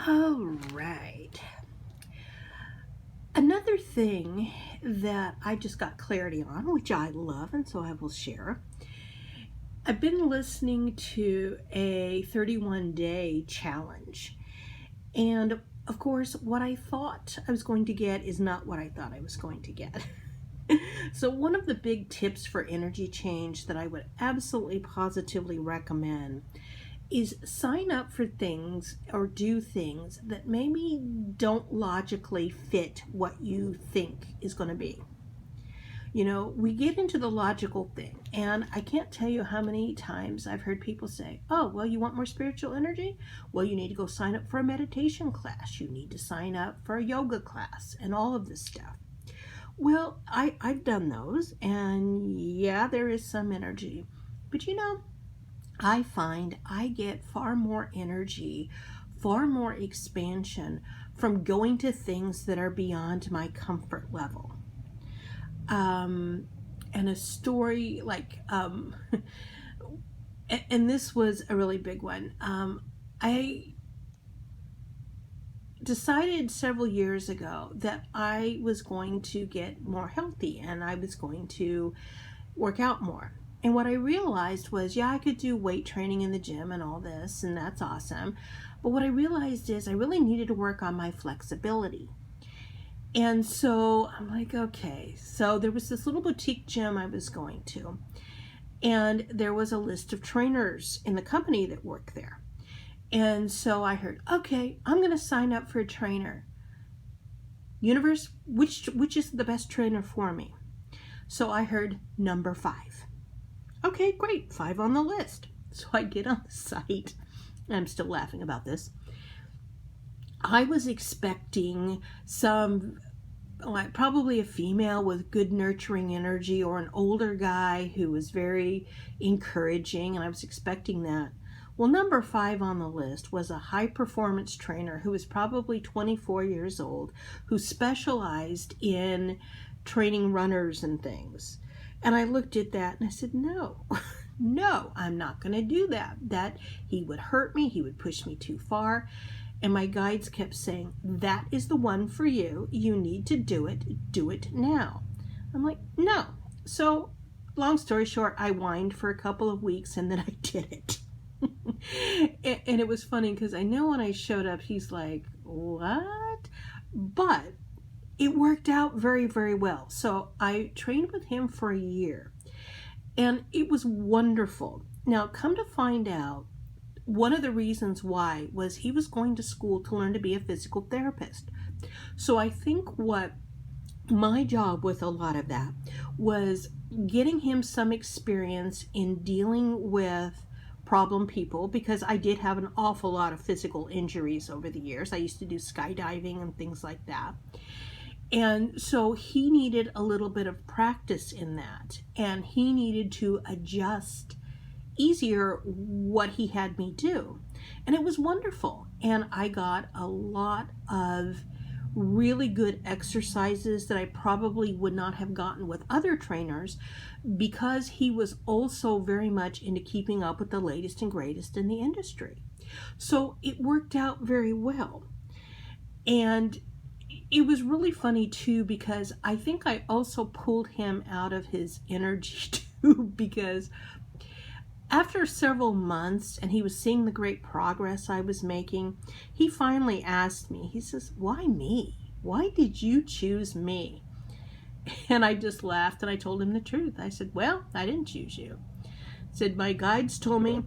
All right. Another thing that I just got clarity on, which I love, and so I will share. I've been listening to a 31-day challenge. And of course, what I thought I was going to get is not what I thought I was going to get. So, one of the big tips for energy change that I would absolutely positively recommend is sign up for things or do things that maybe don't logically fit what you think is going to be. We get into the logical thing, and I can't tell you how many times I've heard people say, oh, well, you want more spiritual energy? Well, you need to go sign up for a meditation class. You need to sign up for a yoga class and all of this stuff. Well, I've done those, and yeah, there is some energy. But I find I get far more energy, far more expansion from going to things that are beyond my comfort level. And a story and this was a really big one. I decided several years ago that I was going to get more healthy and I was going to work out more. And what I realized was, yeah, I could do weight training in the gym and all this, and that's awesome. But what I realized is I really needed to work on my flexibility. And so I'm like, okay. So there was this little boutique gym I was going to, and there was a list of trainers in the company that work there. And so I heard, okay, I'm going to sign up for a trainer. Universe, which is the best trainer for me? So I heard number 5. Okay, great, 5 on the list. So I get on the site. I'm still laughing about this. I was expecting probably a female with good nurturing energy or an older guy who was very encouraging, and I was expecting that. Well, number 5 on the list was a high performance trainer who was probably 24 years old, who specialized in training runners and things. And I looked at that and I said, no, no, I'm not going to do that. That he would hurt me, he would push me too far. And my guides kept saying, that is the one for you. You need to do it now. I'm like, no. So long story short, I whined for a couple of weeks and then I did it. And it was funny because I know when I showed up, he's like, what? But it worked out very, very well. So I trained with him for a year and it was wonderful. Now, come to find out, one of the reasons why was he was going to school to learn to be a physical therapist. So I think what my job with a lot of that was getting him some experience in dealing with problem people, because I did have an awful lot of physical injuries over the years. I used to do skydiving and things like that. And so he needed a little bit of practice in that, and he needed to adjust easier what he had me do. And it was wonderful. And I got a lot of really good exercises that I probably would not have gotten with other trainers, because he was also very much into keeping up with the latest and greatest in the industry. So it worked out very well. And it was really funny too, because I think I also pulled him out of his energy too, because after several months and he was seeing the great progress I was making, he finally asked me, he says, why me? Why did you choose me? And I just laughed and I told him the truth. I said, well, I didn't choose you. I said, my guides told me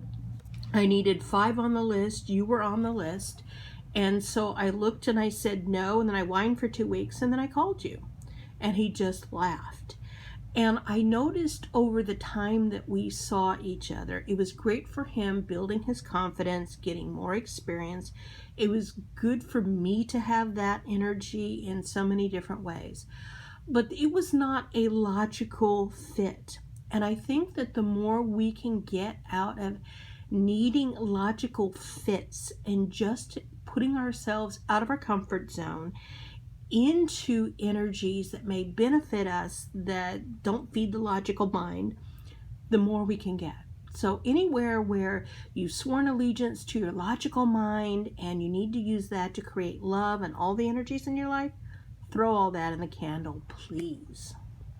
I needed 5 on the list. You were on the list. And so I looked and I said no, and then I whined for 2 weeks and then I called you. And he just laughed. And I noticed over the time that we saw each other, it was great for him building his confidence, getting more experience. It was good for me to have that energy in so many different ways. But it was not a logical fit. And I think that the more we can get out of needing logical fits and just putting ourselves out of our comfort zone into energies that may benefit us, that don't feed the logical mind, the more we can get. So anywhere where you've sworn allegiance to your logical mind and you need to use that to create love and all the energies in your life, throw all that in the candle, please.